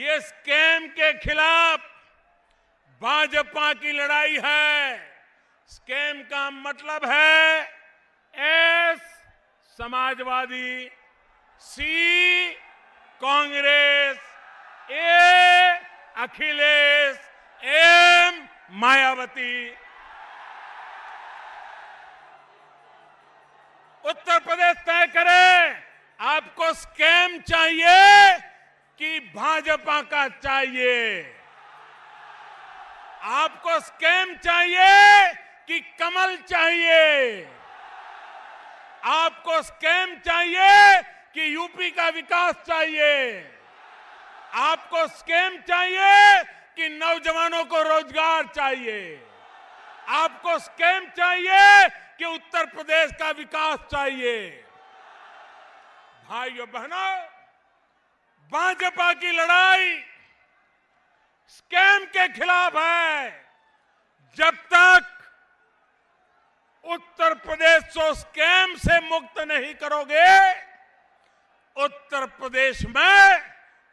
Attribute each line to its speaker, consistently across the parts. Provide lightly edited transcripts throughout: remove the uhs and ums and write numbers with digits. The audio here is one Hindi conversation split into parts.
Speaker 1: ये स्कैम के खिलाफ भाजपा की लड़ाई है। स्कैम का मतलब है एस समाजवादी, सी कांग्रेस, ए अखिलेश, एम मायावती। उत्तर प्रदेश तय करे आपको स्कैम चाहिए कि भाजपा का चाहिए। आपको स्कैम चाहिए कि कमल चाहिए। आपको स्कैम चाहिए कि यूपी का विकास चाहिए। आपको स्कैम चाहिए कि नौजवानों को रोजगार चाहिए। आपको स्कैम चाहिए कि उत्तर प्रदेश का विकास चाहिए। भाइयों बहनों, भाजपा की लड़ाई स्कैम के खिलाफ है। जब तक उत्तर प्रदेश को स्कैम से मुक्त नहीं करोगे, उत्तर प्रदेश में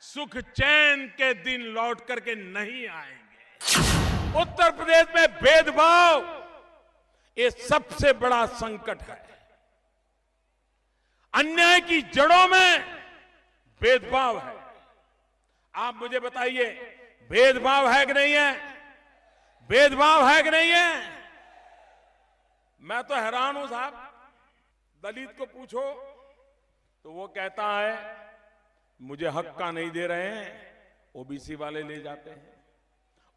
Speaker 1: सुख चैन के दिन लौट करके नहीं आएंगे। उत्तर प्रदेश में भेदभाव ये सबसे बड़ा संकट है। अन्याय की जड़ों में भेदभाव है। आप मुझे बताइए, भेदभाव है कि नहीं है? भेदभाव है कि नहीं है? मैं तो हैरान हूं साहब। दलित को पूछो तो वो कहता है मुझे हक का नहीं दे रहे हैं, ओबीसी वाले ले जाते हैं।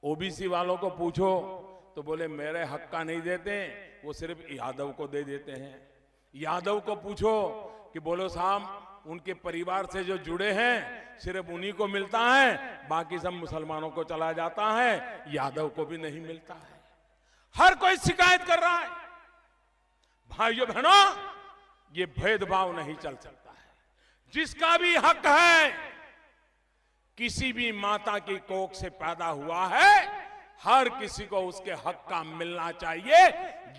Speaker 1: ओबीसी वालों को पूछो तो बोले मेरे हक का नहीं देते, वो सिर्फ यादव को दे देते हैं। यादव को पूछो कि बोलो साहब उनके परिवार से जो जुड़े हैं सिर्फ उन्हीं को मिलता है, बाकी सब मुसलमानों को चला जाता है, यादव को भी नहीं मिलता है। हर कोई शिकायत कर रहा है। भाइयों बहनों, ये भेदभाव नहीं चल सकता है। जिसका भी हक है, किसी भी माता की कोख से पैदा हुआ है, हर किसी को उसके हक का मिलना चाहिए।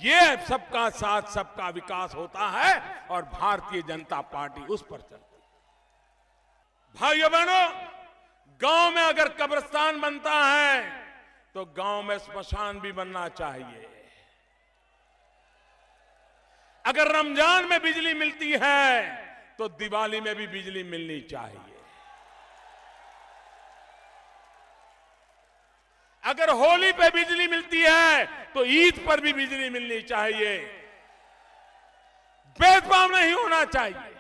Speaker 1: ये सबका साथ सबका विकास होता है और भारतीय जनता पार्टी उस पर चलती है। भाइयों बहनों, गांव में अगर कब्रिस्तान बनता है तो गांव में स्मशान भी बनना चाहिए। अगर रमजान में बिजली मिलती है तो दिवाली में भी बिजली मिलनी चाहिए। अगर होली पे बिजली मिलती है तो ईद पर भी बिजली मिलनी चाहिए। भेदभाव नहीं होना चाहिए।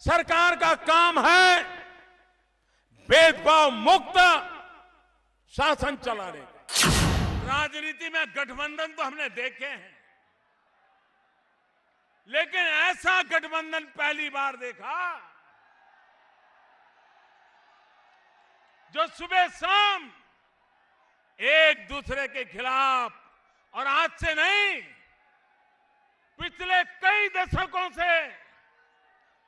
Speaker 1: सरकार का काम है भेदभाव मुक्त शासन चलाने का। राजनीति में गठबंधन तो हमने देखे हैं, लेकिन ऐसा गठबंधन पहली बार देखा जो सुबह शाम एक दूसरे के खिलाफ, और आज से नहीं पिछले कई दशकों से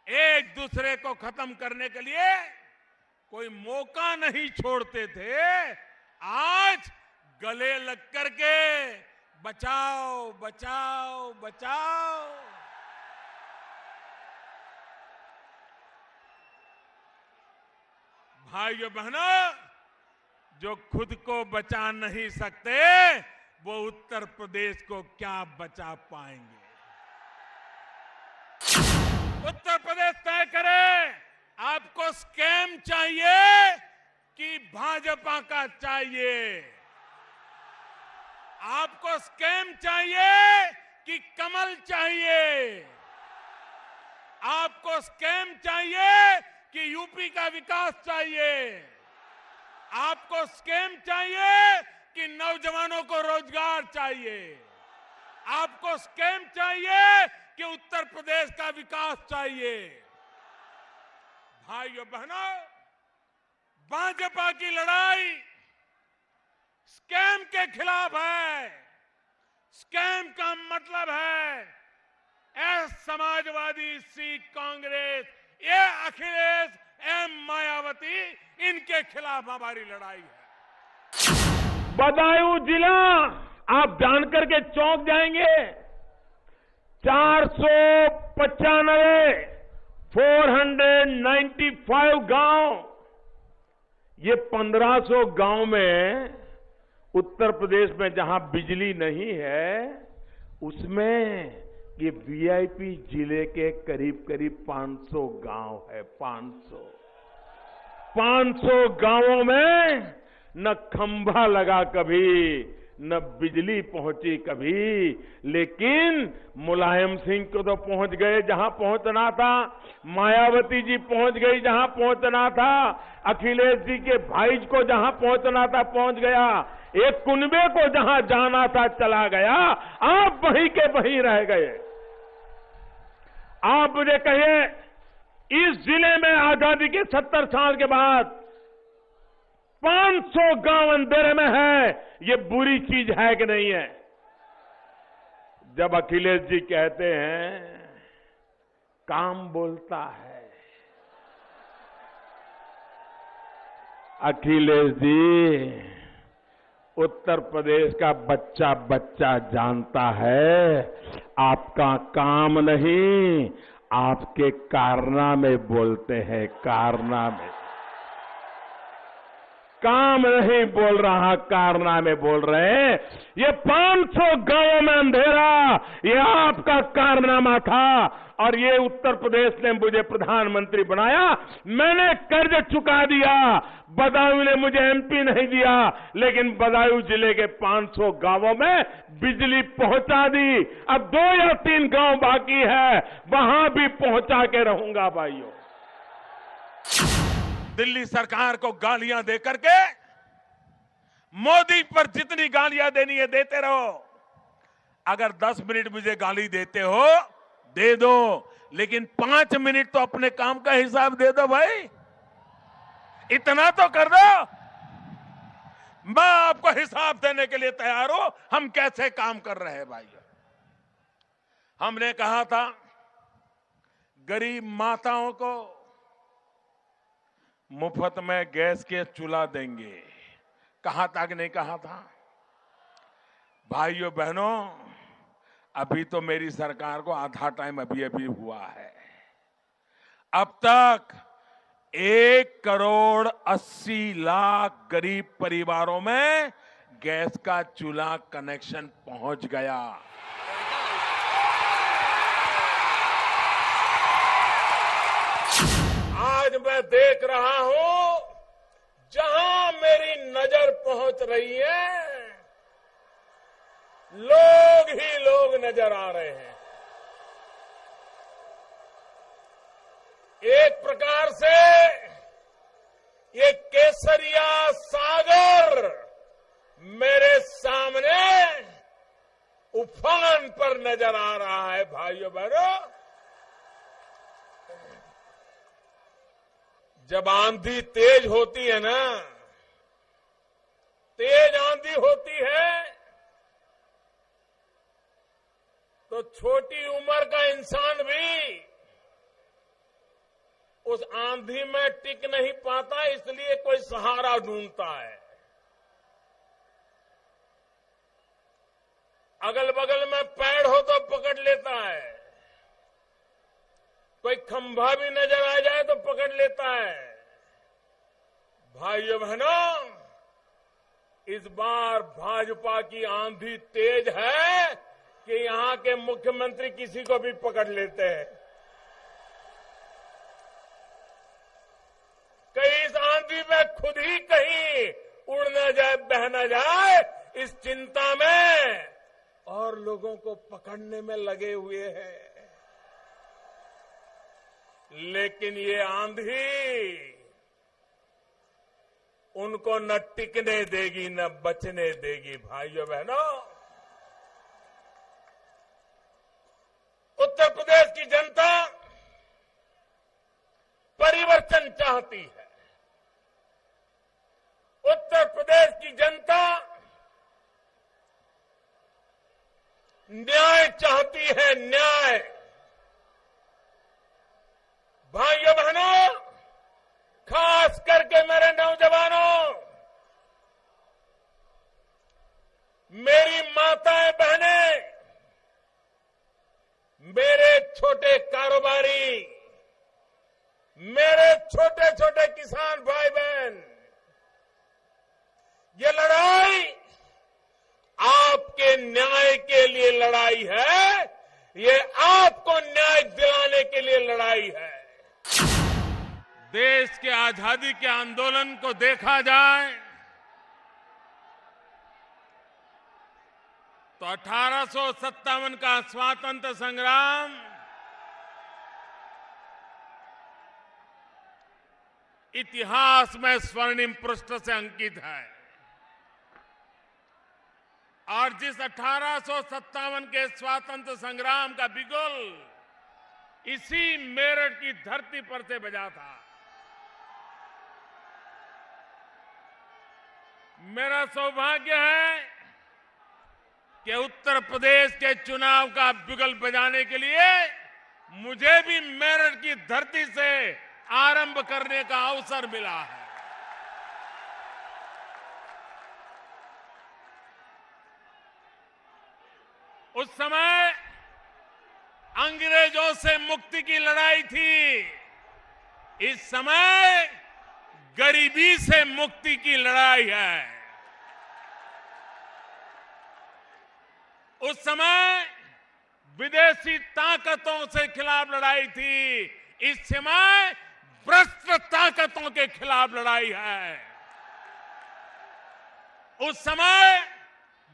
Speaker 1: एक दूसरे को खत्म करने के लिए कोई मौका नहीं छोड़ते थे। आज गले लग करके बचाओ बचाओ बचाओ। भाइयों बहनों, जो खुद को बचा नहीं सकते वो उत्तर प्रदेश को क्या बचा पाएंगे? उत्तर प्रदेश तय करे आपको स्कैम चाहिए कि भाजपा का चाहिए। आपको स्कैम चाहिए कि कमल चाहिए। आपको स्कैम चाहिए कि यूपी का विकास चाहिए। आपको स्कैम चाहिए कि नौजवानों को रोजगार चाहिए। आपको स्कैम चाहिए कि उत्तर प्रदेश का विकास चाहिए। भाइयों बहनों, भाजपा की लड़ाई स्कैम के खिलाफ है। स्कैम का मतलब है एस समाजवादी, सी कांग्रेस, ए अखिलेश, एम मायावती, इनके खिलाफ हमारी लड़ाई है। बदायूं जिला आप जानकर के चौंक जाएंगे। 495 गांव ये 1500 गांव में उत्तर प्रदेश में जहां बिजली नहीं है उसमें ये वीआईपी जिले के करीब करीब 500 गांव है। 500 गांवों में न खंभा लगा कभी, न बिजली पहुंची कभी, लेकिन मुलायम सिंह को तो पहुंच गए जहां पहुंचना था, मायावती जी पहुंच गई जहां पहुंचना था, अखिलेश जी के भाई को जहां पहुंचना था पहुंच गया, एक कुनबे को जहां जाना था चला गया, आप वहीं के वहीं रह गए। आप मुझे कहिए, इस जिले में आजादी के 70 साल के बाद 500 गांव अंधेरे में है, ये बुरी चीज है कि नहीं है? जब अखिलेश जी कहते हैं काम बोलता है, अखिलेश जी उत्तर प्रदेश का बच्चा बच्चा जानता है आपका काम नहीं, आपके कारनामे बोलते हैं, कारनामे। काम नहीं बोल रहा, कारनामे बोल रहे हैं। ये 500 गांवों में अंधेरा, ये आपका कारनामा था और ये उत्तर प्रदेश ने मुझे प्रधानमंत्री बनाया, मैंने कर्ज चुका दिया, बदायूं ने मुझे एमपी नहीं दिया, लेकिन बदायूं जिले के 500 गांवों में बिजली पहुंचा दी। अब 2 या 3 गांव बाकी है, वहां भी पहुंचा के रहूंगा भाइयों। दिल्ली सरकार को गालियां दे करके मोदी पर जितनी गालियां देनी है देते रहो। अगर 10 मिनट मुझे गाली देते हो दे दो, लेकिन 5 मिनट तो अपने काम का हिसाब दे दो भाई, इतना तो कर दो। मैं आपको हिसाब देने के लिए तैयार हूं, हम कैसे काम कर रहे हैं भाई। हमने कहा था गरीब माताओं को मुफ्त में गैस के चूल्हा देंगे, कहा था कि नहीं कहा था? भाइयों बहनों, अभी तो मेरी सरकार को आधा टाइम अभी हुआ है। अब तक 1,80,00,000 गरीब परिवारों में गैस का चूल्हा कनेक्शन पहुंच गया। आज मैं देख रहा हूं जहां मेरी नजर पहुंच रही है, लोग ही लोग नजर आ रहे हैं। एक प्रकार से ये केसरिया सागर मेरे सामने उफान पर नजर आ रहा है भाइयों बहनों। जब आंधी तेज होती है ना, तेज आंधी होती है, तो छोटी उम्र का इंसान भी उस आंधी में टिक नहीं पाता, इसलिए कोई सहारा ढूंढता है। अगल बगल में पेड़ हो तो पकड़ लेता है, कोई खंभा भी नजर आ जाए तो पकड़ लेता है। भाइयों बहनों, इस बार भाजपा की आंधी तेज है कि यहां के मुख्यमंत्री किसी को भी पकड़ लेते हैं। कहीं इस आंधी में खुद ही कहीं उड़ न जाए, बह न जाए, इस चिंता में और लोगों को पकड़ने में लगे हुए हैं। लेकिन ये आंधी उनको न टिकने देगी न बचने देगी। भाइयों बहनों, उत्तर प्रदेश की जनता परिवर्तन चाहती है। उत्तर प्रदेश की जनता न्याय चाहती है, न्याय। भाइयों बहनों, खास करके मेरे नौजवानों, मेरी माताएं बहनें, मेरे छोटे कारोबारी, मेरे छोटे छोटे किसान भाई बहन, ये लड़ाई आपके न्याय के लिए लड़ाई है, ये आपको न्याय दिलाने के लिए लड़ाई है। देश के आजादी के आंदोलन को देखा जाए तो 1857 का स्वातंत्र्य संग्राम इतिहास में स्वर्णिम पृष्ठ से अंकित है और जिस 1857 के स्वातंत्र्य संग्राम का बिगुल इसी मेरठ की धरती पर से बजा था। मेरा सौभाग्य है कि उत्तर प्रदेश के चुनाव का बिगुल बजाने के लिए मुझे भी मेरठ की धरती से आरंभ करने का अवसर मिला है। उस समय अंग्रेजों से मुक्ति की लड़ाई थी, इस समय गरीबी से मुक्ति की लड़ाई है। उस समय विदेशी ताकतों से खिलाफ लड़ाई थी, इस समय भ्रष्ट ताकतों के खिलाफ लड़ाई है। उस समय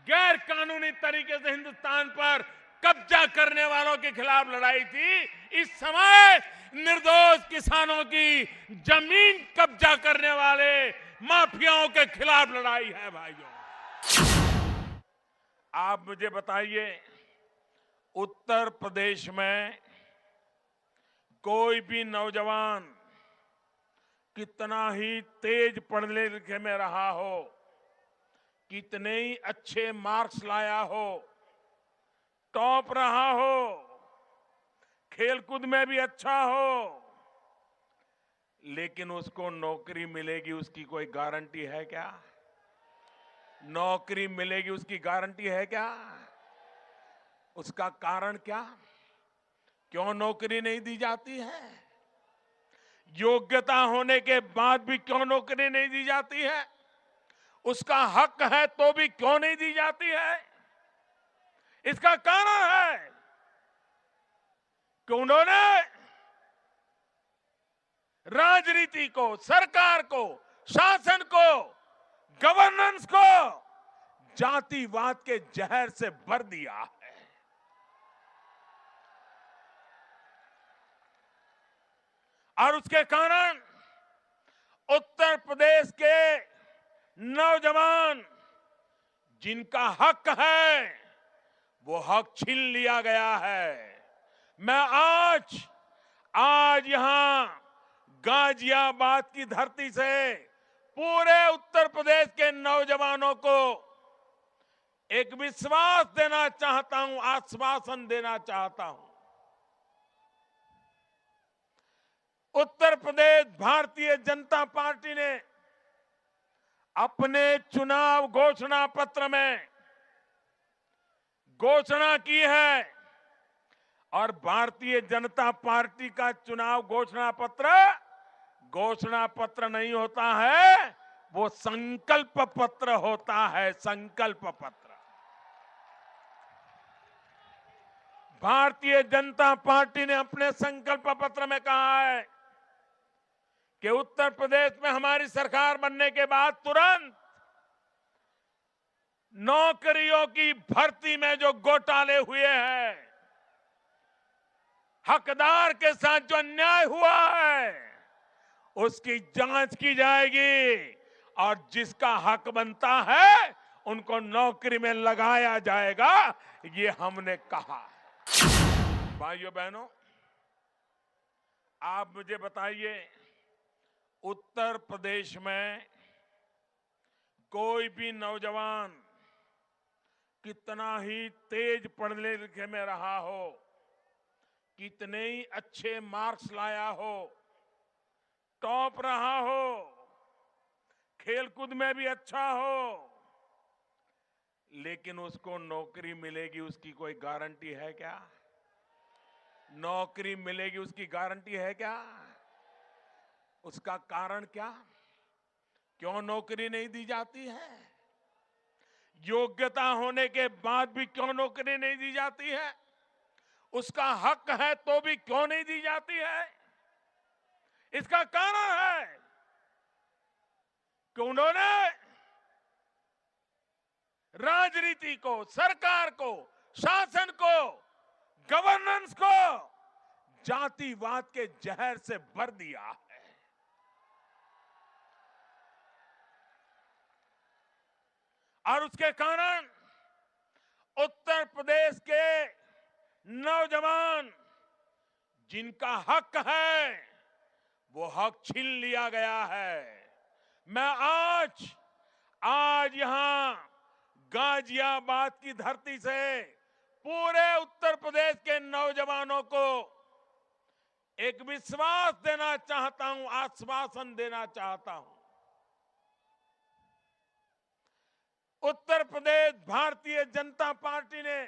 Speaker 1: गैर कानूनी तरीके से हिंदुस्तान पर कब्जा करने वालों के खिलाफ लड़ाई थी, इस समय निर्दोष किसानों की जमीन कब्जा करने वाले माफियाओं के खिलाफ लड़ाई है। भाइयों, आप मुझे बताइए, उत्तर प्रदेश में कोई भी नौजवान कितना ही तेज पढ़ने लिखे में रहा हो, कितने ही अच्छे मार्क्स लाया हो, टॉप रहा हो, खेलकूद में भी अच्छा हो, लेकिन उसको नौकरी मिलेगी उसकी कोई गारंटी है क्या? नौकरी मिलेगी उसकी गारंटी है क्या? उसका कारण क्या? क्यों नौकरी नहीं दी जाती है? योग्यता होने के बाद भी क्यों नौकरी नहीं दी जाती है? उसका हक है तो भी क्यों नहीं दी जाती है? इसका कारण है कि उन्होंने राजनीति को, सरकार को, शासन को, गवर्नेंस को जातिवाद के जहर से भर दिया है। और उसके कारण उत्तर प्रदेश के नौजवान जिनका हक है वो हक छीन लिया गया है। मैं आज यहां गाजियाबाद की धरती से पूरे उत्तर प्रदेश के नौजवानों को एक विश्वास देना चाहता हूं, आश्वासन देना चाहता हूं। उत्तर प्रदेश भारतीय जनता पार्टी ने अपने चुनाव घोषणा पत्र में घोषणा की है और भारतीय जनता पार्टी का चुनाव घोषणा पत्र नहीं होता है, वो संकल्प पत्र होता है। संकल्प पत्र। भारतीय जनता पार्टी ने अपने संकल्प पत्र में कहा है कि उत्तर प्रदेश में हमारी सरकार बनने के बाद तुरंत नौकरियों की भर्ती में जो घोटाले हुए हैं, हकदार के साथ जो अन्याय हुआ है, उसकी जांच की जाएगी और जिसका हक बनता है उनको नौकरी में लगाया जाएगा, ये हमने कहा। भाइयों बहनों, आप मुझे बताइए, उत्तर प्रदेश में कोई भी नौजवान कितना ही तेज पढ़ने लिखे में रहा हो, कितने ही अच्छे मार्क्स लाया हो, टॉप रहा हो, खेलकूद में भी अच्छा हो, लेकिन उसको नौकरी मिलेगी उसकी कोई गारंटी है क्या? नौकरी मिलेगी उसकी गारंटी है क्या? उसका कारण क्या? क्यों नौकरी नहीं दी जाती है? योग्यता होने के बाद भी क्यों नौकरी नहीं दी जाती है? उसका हक है तो भी क्यों नहीं दी जाती है? इसका कारण है कि उन्होंने राजनीति को, सरकार को, शासन को, गवर्नेंस को जातिवाद के जहर से भर दिया है। और उसके कारण उत्तर प्रदेश के नौजवान जिनका हक है वो हक छीन लिया गया है। मैं आज यहां गाजियाबाद की धरती से पूरे उत्तर प्रदेश के नौजवानों को एक विश्वास देना चाहता हूं, आश्वासन देना चाहता हूं। उत्तर प्रदेश भारतीय जनता पार्टी ने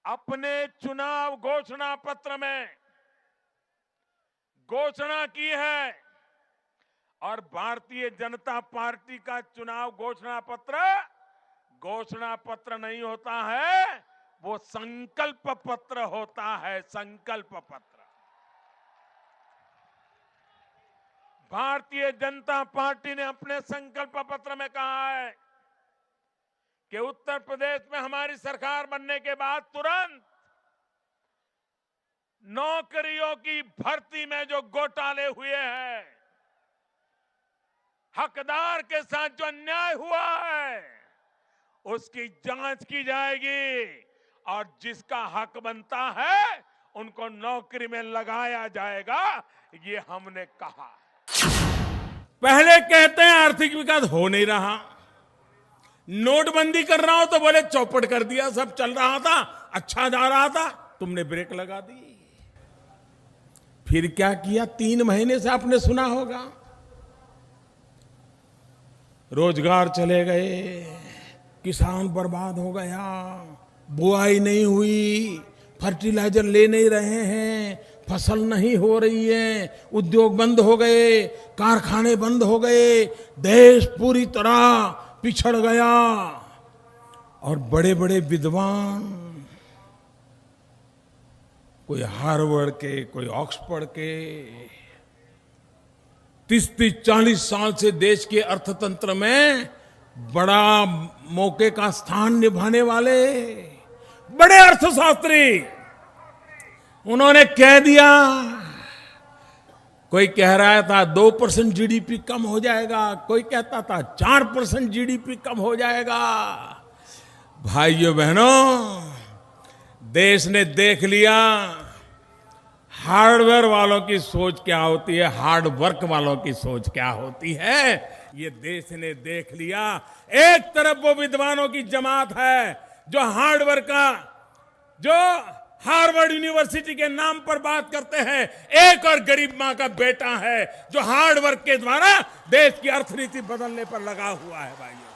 Speaker 1: अपने चुनाव घोषणा पत्र में घोषणा की है और भारतीय जनता पार्टी का चुनाव घोषणा पत्र नहीं होता है, वो संकल्प पत्र होता है। संकल्प पत्र। भारतीय जनता पार्टी ने अपने संकल्प पत्र में कहा है कि उत्तर प्रदेश में हमारी सरकार बनने के बाद तुरंत नौकरियों की भर्ती में जो घोटाले हुए हैं, हकदार के साथ जो अन्याय हुआ है, उसकी जांच की जाएगी और जिसका हक बनता है उनको नौकरी में लगाया जाएगा, ये हमने कहा। पहले कहते हैं आर्थिक विकास हो नहीं रहा, नोटबंदी कर रहा हो तो बोले चौपट कर दिया, सब चल रहा था, अच्छा जा रहा था, तुमने ब्रेक लगा दी। फिर क्या किया? 3 महीने से आपने सुना होगा, रोजगार चले गए, किसान बर्बाद हो गया, बुआई नहीं हुई, फर्टिलाइजर ले नहीं रहे हैं, फसल नहीं हो रही है, उद्योग बंद हो गए, कारखाने बंद हो गए, देश पूरी तरह पिछड़ गया। और बड़े बड़े विद्वान, कोई हार्वर्ड के, कोई ऑक्सफोर्ड के, 30-40 साल से देश के अर्थतंत्र में बड़ा मौके का स्थान निभाने वाले बड़े अर्थशास्त्री, उन्होंने कह दिया, कोई कह रहा था 2% जीडीपी कम हो जाएगा, कोई कहता था 4% जीडीपी कम हो जाएगा। भाइयों बहनों, देश ने देख लिया हार्डवेयर वालों की सोच क्या होती है, हार्ड वर्क वालों की सोच क्या होती है। ये देश ने देख लिया। एक तरफ वो विद्वानों की जमात है जो हार्डवर्क का, जो हार्वर्ड यूनिवर्सिटी के नाम पर बात करते हैं, एक और गरीब मां का बेटा है जो हार्ड वर्क के द्वारा देश की अर्थनीति बदलने पर लगा हुआ है। भाइयों,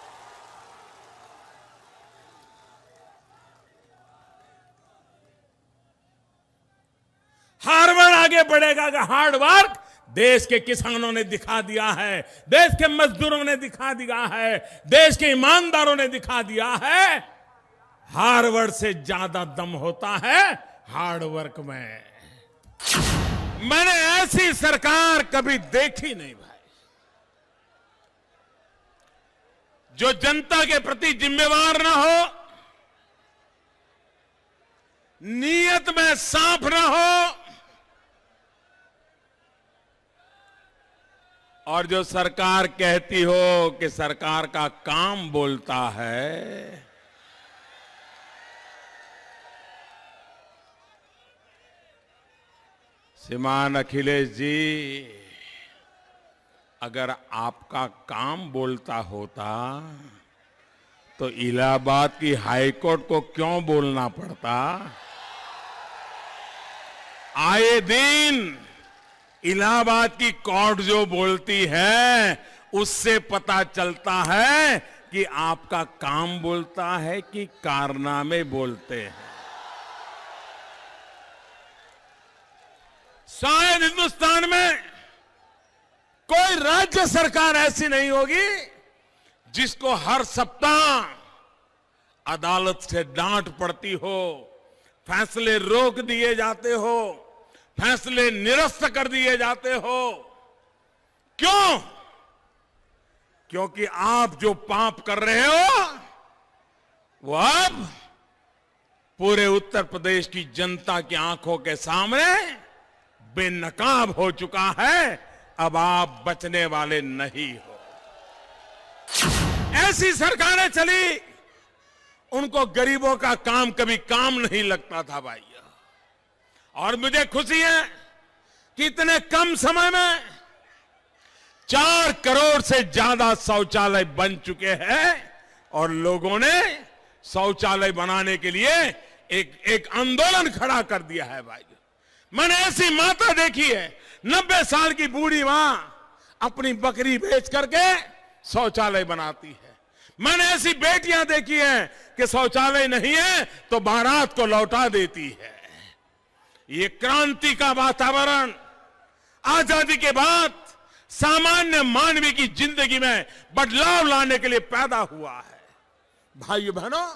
Speaker 1: हार्वर्ड आगे बढ़ेगा कि हार्ड वर्क देश के किसानों ने दिखा दिया है, देश के मजदूरों ने दिखा दिया है, देश के ईमानदारों ने दिखा दिया है, हार्वर्ड से ज्यादा दम होता है हार्ड वर्क में। मैंने ऐसी सरकार कभी देखी नहीं भाई, जो जनता के प्रति जिम्मेवार ना हो, नीयत में साफ ना हो, और जो सरकार कहती हो कि सरकार का काम बोलता है। श्रीमान अखिलेश जी, अगर आपका काम बोलता होता तो इलाहाबाद की हाईकोर्ट को क्यों बोलना पड़ता? आए दिन इलाहाबाद की कोर्ट जो बोलती है उससे पता चलता है कि आपका काम बोलता है कि कारनामे बोलते हैं। शायद हिंदुस्तान में कोई राज्य सरकार ऐसी नहीं होगी जिसको हर सप्ताह अदालत से डांट पड़ती हो, फैसले रोक दिए जाते हो, फैसले निरस्त कर दिए जाते हो, क्यों? क्योंकि आप जो पाप कर रहे हो वो अब पूरे उत्तर प्रदेश की जनता की आंखों के सामने बेनकाब हो चुका है। अब आप बचने वाले नहीं हो। ऐसी सरकारें चली, उनको गरीबों का काम कभी काम नहीं लगता था भाई। और मुझे खुशी है कि इतने कम समय में 4 करोड़ से ज्यादा शौचालय बन चुके हैं और लोगों ने शौचालय बनाने के लिए एक आंदोलन खड़ा कर दिया है भाई। मैंने ऐसी माता देखी है, 90 साल की बूढ़ी मां अपनी बकरी बेच करके शौचालय बनाती है। मैंने ऐसी बेटियां देखी हैं कि शौचालय नहीं है तो बारात को लौटा देती है। ये क्रांति का वातावरण आजादी के बाद सामान्य मानवीय की जिंदगी में बदलाव लाने के लिए पैदा हुआ है। भाइयों बहनों,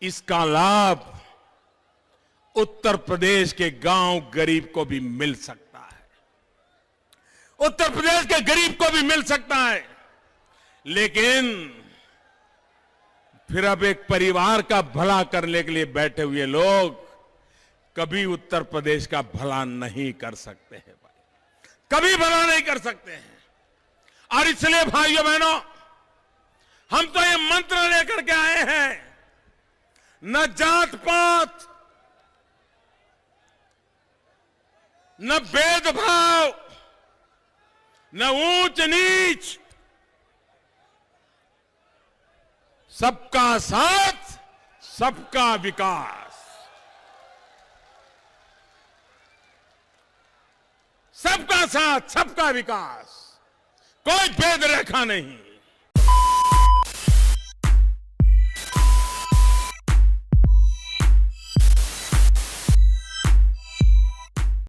Speaker 1: इसका लाभ उत्तर प्रदेश के गांव गरीब को भी मिल सकता है, उत्तर प्रदेश के गरीब को भी मिल सकता है। लेकिन फिर अब एक परिवार का भला करने के लिए बैठे हुए लोग कभी उत्तर प्रदेश का भला नहीं कर सकते हैं भाई, कभी भला नहीं कर सकते हैं। और इसलिए भाइयों बहनों, हम तो ये मंत्र लेकर के आए हैं, न जात पात, न भेदभाव, न ऊंच नीच, सबका साथ, सबका विकास। सबका साथ, सबका विकास, कोई भेद रेखा नहीं।